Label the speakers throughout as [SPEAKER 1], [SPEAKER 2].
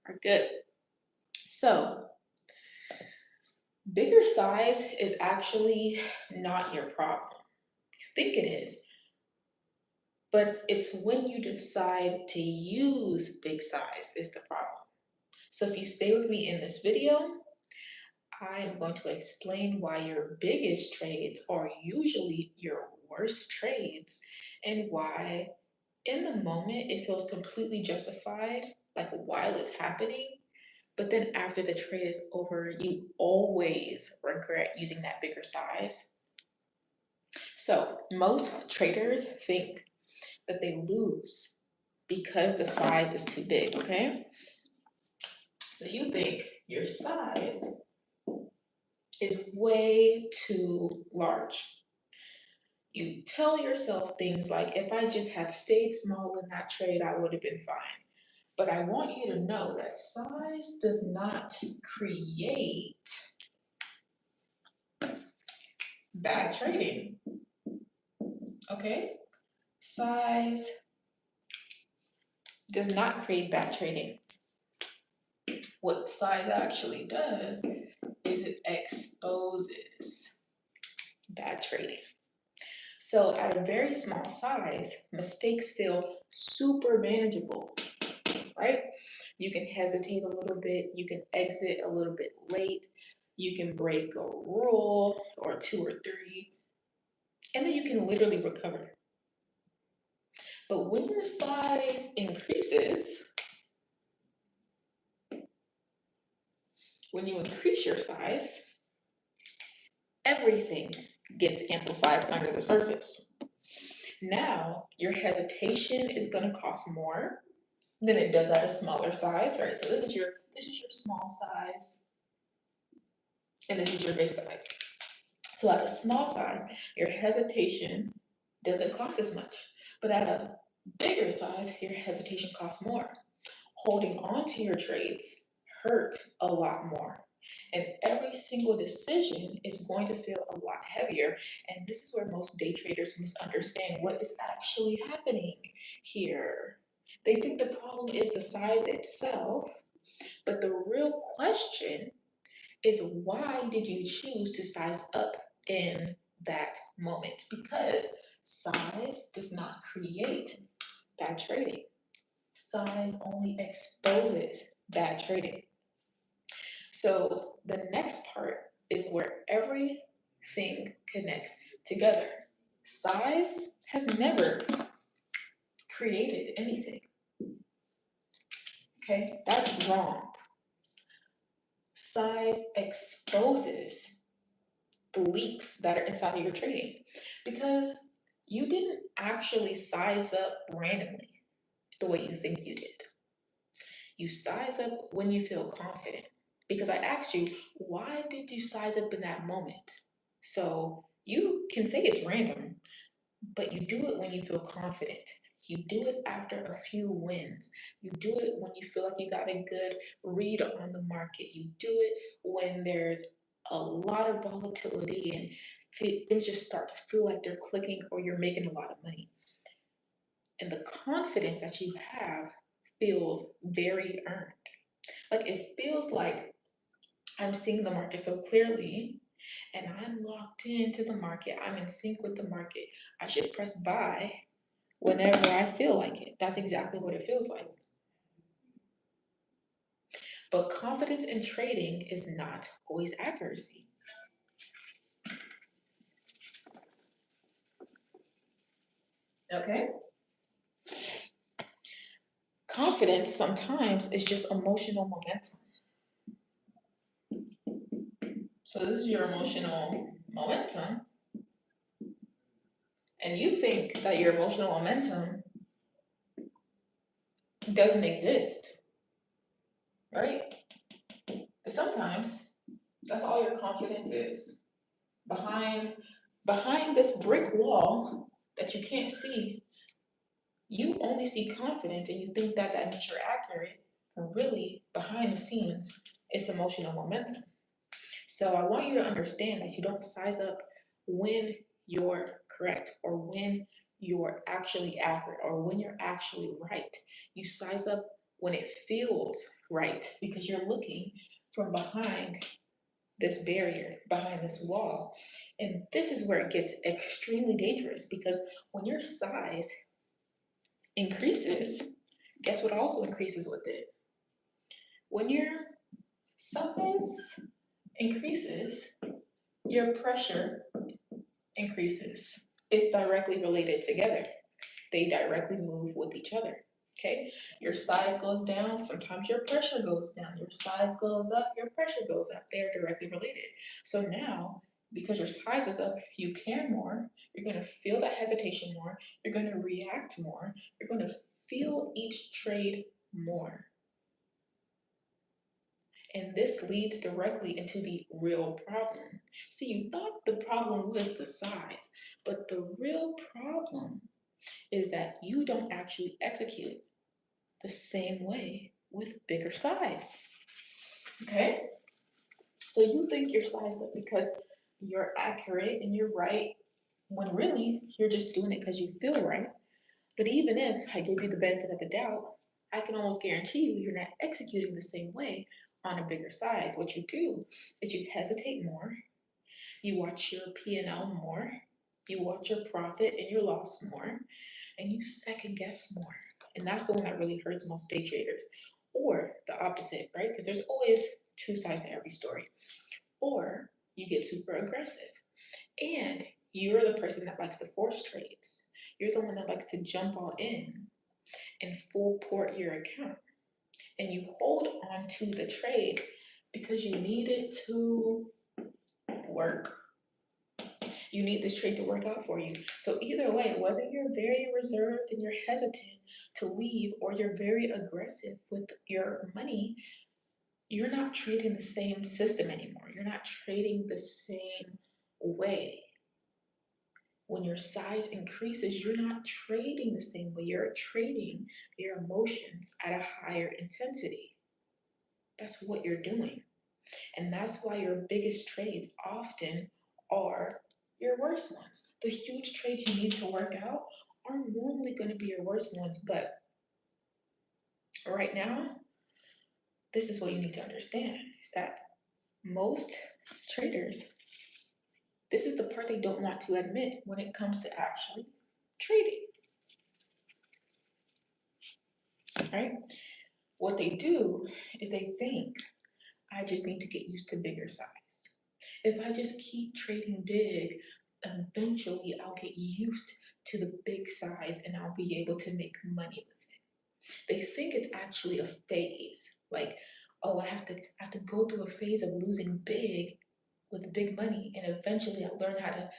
[SPEAKER 1] are good. So bigger size is actually not your problem. You think it is, but it's when you decide to use big size is the problem. So if you stay with me in this video, I am going to explain why your biggest trades are usually your worst trades and why in the moment it feels completely justified, like while it's happening, but then after the trade is over, you always regret using that bigger size. So most traders think that they lose because the size is too big, okay? So you think your size is way too large. You tell yourself things like, if I just had stayed small in that trade, I would have been fine. But I want you to know that size does not create bad trading, okay? Size does not create bad trading. What size actually does is it exposes bad trading. So at a very small size, mistakes feel super manageable, right? You can hesitate a little bit, you can exit a little bit late, you can break a rule or two or three, and then you can literally recover. But when your size increases, when you increase your size, everything gets amplified under the surface. Now, your hesitation is going to cost more than it does at a smaller size, right? So this is your small size, and this is your big size. So at a small size, your hesitation doesn't cost as much, but at a bigger size, your hesitation costs more. Holding on to your trades hurt a lot more. And every single decision is going to feel a lot heavier. And this is where most day traders misunderstand what is actually happening here. They think the problem is the size itself, but the real question is, why did you choose to size up in that moment? Because size does not create bad trading. Size only exposes bad trading. So the next part is where everything connects together. Size has never created anything. Okay, that's wrong. Size exposes the leaks that are inside of your trading because you didn't actually size up randomly the way you think you did. You size up when you feel confident. Because I asked you, why did you size up in that moment? So you can say it's random, but you do it when you feel confident. You do it after a few wins. You do it when you feel like you got a good read on the market. You do it when there's a lot of volatility and things just start to feel like they're clicking or you're making a lot of money. And the confidence that you have feels very earned. Like it feels like I'm seeing the market so clearly and I'm locked into the market. I'm in sync with the market. I should press buy whenever I feel like it. That's exactly what it feels like. But confidence in trading is not always accuracy. Okay? Confidence sometimes is just emotional momentum. So this is your emotional momentum. And you think that your emotional momentum doesn't exist, right? But sometimes that's all your confidence is. Behind this brick wall that you can't see, you only see confidence and you think that that means you're accurate. But really, behind the scenes, it's emotional momentum. So I want you to understand that you don't size up when you're correct or when you're actually accurate or when you're actually right. You size up when it feels right, because you're looking from behind this barrier, behind this wall. And this is where it gets extremely dangerous, because when your size increases, guess what also increases with it? When your size increases, your pressure increases. It's directly related together. They directly move with each other. Okay, your size goes down, sometimes your pressure goes down. Your size goes up, your pressure goes up. They're directly related. So now, because your size is up, you care more, you're going to feel that hesitation more, you're going to react more, you're going to feel each trade more. And this leads directly into the real problem. See, you thought the problem was the size, but the real problem is that you don't actually execute the same way with bigger size. Okay? So you think you're sized up because you're accurate and you're right, when really you're just doing it because you feel right. But even if I give you the benefit of the doubt, I can almost guarantee you you're not executing the same way on a bigger size. What you do is you hesitate more, you watch your P&L more, you watch your profit and your loss more, and you second guess more. And that's the one that really hurts most day traders. Or the opposite, right? Because there's always two sides to every story. Or you get super aggressive and you're the person that likes to force trades. You're the one that likes to jump all in and full port your account. And you hold on to the trade because you need it to work. You need this trade to work out for you. So either way, whether you're very reserved and you're hesitant to leave, or you're very aggressive with your money, you're not trading the same system anymore. You're not trading the same way. When your size increases, you're not trading the same way. You're trading your emotions at a higher intensity. That's what you're doing. And that's why your biggest trades often are your worst ones. The huge trades you need to work out are normally going to be your worst ones. But right now, this is what you need to understand, is that most traders, this is the part they don't want to admit when it comes to actually trading, right? What they do is they think, I just need to get used to bigger size. If I just keep trading big, eventually I'll get used to the big size and I'll be able to make money with it. They think it's actually a phase. Like, oh, I have to go through a phase of losing big with big money and eventually I'll learn how to.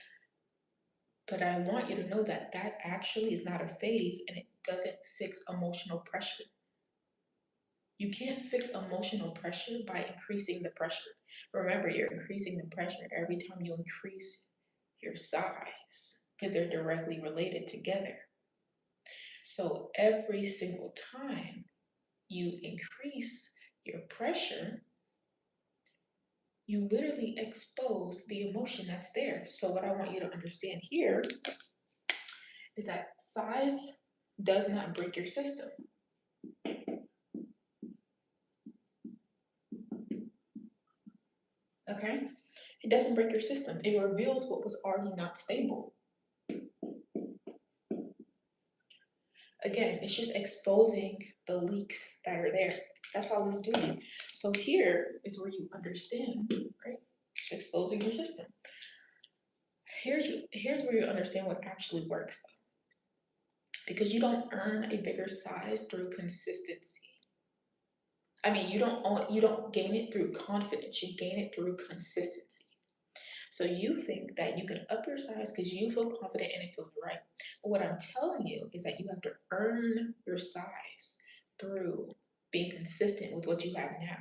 [SPEAKER 1] But I want you to know that that actually is not a phase and it doesn't fix emotional pressure. You can't fix emotional pressure by increasing the pressure. Remember, you're increasing the pressure every time you increase your size because they're directly related together. So every single time you increase your pressure, you literally expose the emotion that's there. So what I want you to understand here is that size does not break your system. Okay? It doesn't break your system. It reveals what was already not stable. Again, it's just exposing the leaks that are there. That's all it's doing. So here is where you understand, right? Just exposing your system. Here's where you understand what actually works though. Because you don't earn a bigger size through consistency. I mean, you don't gain it through confidence, you gain it through consistency. So you think that you can up your size because you feel confident and it feels right. But what I'm telling you is that you have to earn your size through being consistent with what you have now.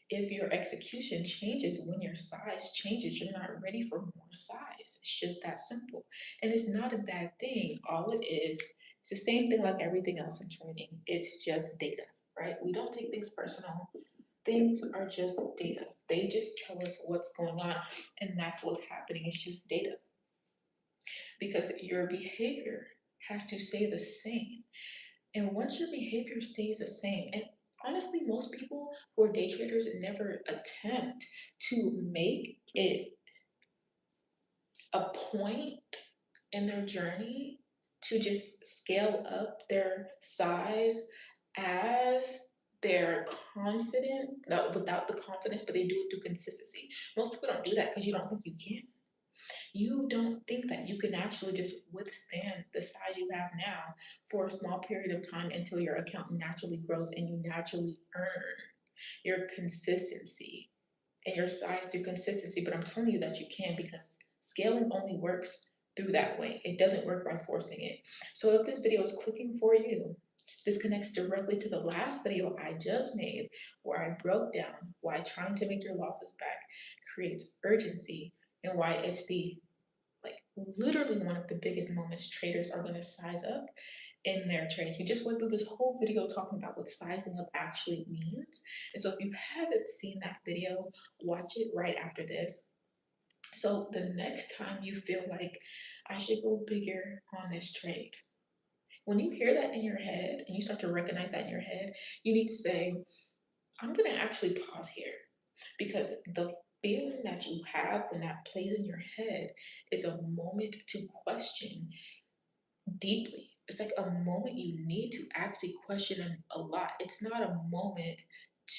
[SPEAKER 1] If your execution changes when your size changes, you're not ready for more size. It's just that simple. And it's not a bad thing. All it is, it's the same thing like everything else in trading. It's just data, right? We don't take things personal. Things are just data. They just tell us what's going on, and that's what's happening. It's just data. Because your behavior has to stay the same. And once your behavior stays the same, and honestly, most people who are day traders never attempt to make it a point in their journey to just scale up their size as they're confident, not without the confidence, but they do it through consistency. Most people don't do that because you don't think you can. You don't think that you can actually just withstand the size you have now for a small period of time until your account naturally grows and you naturally earn your consistency and your size through consistency. But I'm telling you that you can, because scaling only works through that way. It doesn't work by forcing it. So if this video is clicking for you, this connects directly to the last video I just made, where I broke down why trying to make your losses back creates urgency, and why it's the, like, literally one of the biggest moments traders are going to size up in their trade. We just went through this whole video talking about what sizing up actually means. And so if you haven't seen that video, watch it right after this. So the next time you feel like I should go bigger on this trade, when you hear that in your head and you start to recognize that in your head, you need to say, I'm going to actually pause here, because the feeling that you have when that plays in your head is a moment to question deeply. It's like a moment you need to actually question a lot. It's not a moment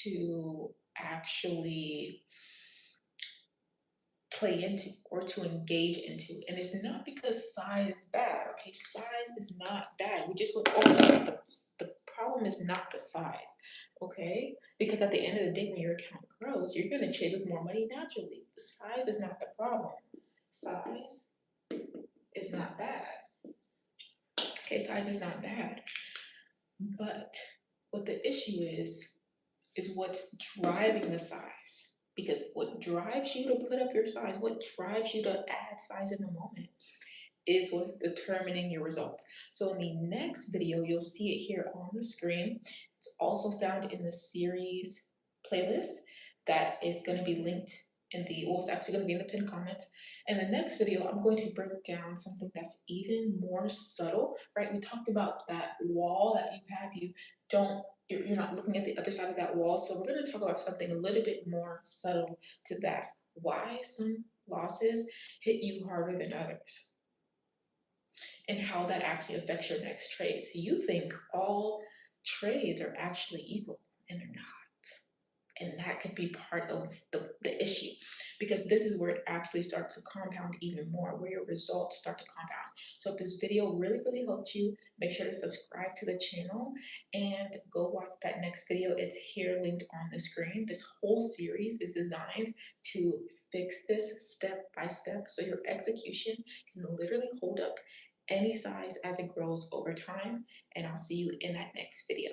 [SPEAKER 1] to actually play into or to engage into. And it's not because size is bad, okay? Size is not bad. We just went over that. The problem is not the size, okay? Because at the end of the day, when your account grows, you're going to trade with more money naturally. The size is not the problem. Size is not bad. Okay, size is not bad. But what the issue is what's driving the size. Because what drives you to put up your size, what drives you to add size in the moment, is what's determining your results. So in the next video, you'll see it here on the screen. It's also found in the series playlist that is going to be linked in the, well, it's actually going to be in the pinned comments. In the next video, I'm going to break down something that's even more subtle, right? We talked about that wall that you have. You're not looking at the other side of that wall. So we're going to talk about something a little bit more subtle to that. Why some losses hit you harder than others, and how that actually affects your next trade. So you think all trades are actually equal, and they're not. And that could be part of the issue, because this is where it actually starts to compound even more, where your results start to compound. So if this video really helped you, make sure to subscribe to the channel and go watch that next video. It's here linked on the screen. This whole series is designed to fix this step by step, so your execution can literally hold up any size as it grows over time. And I'll see you in that next video.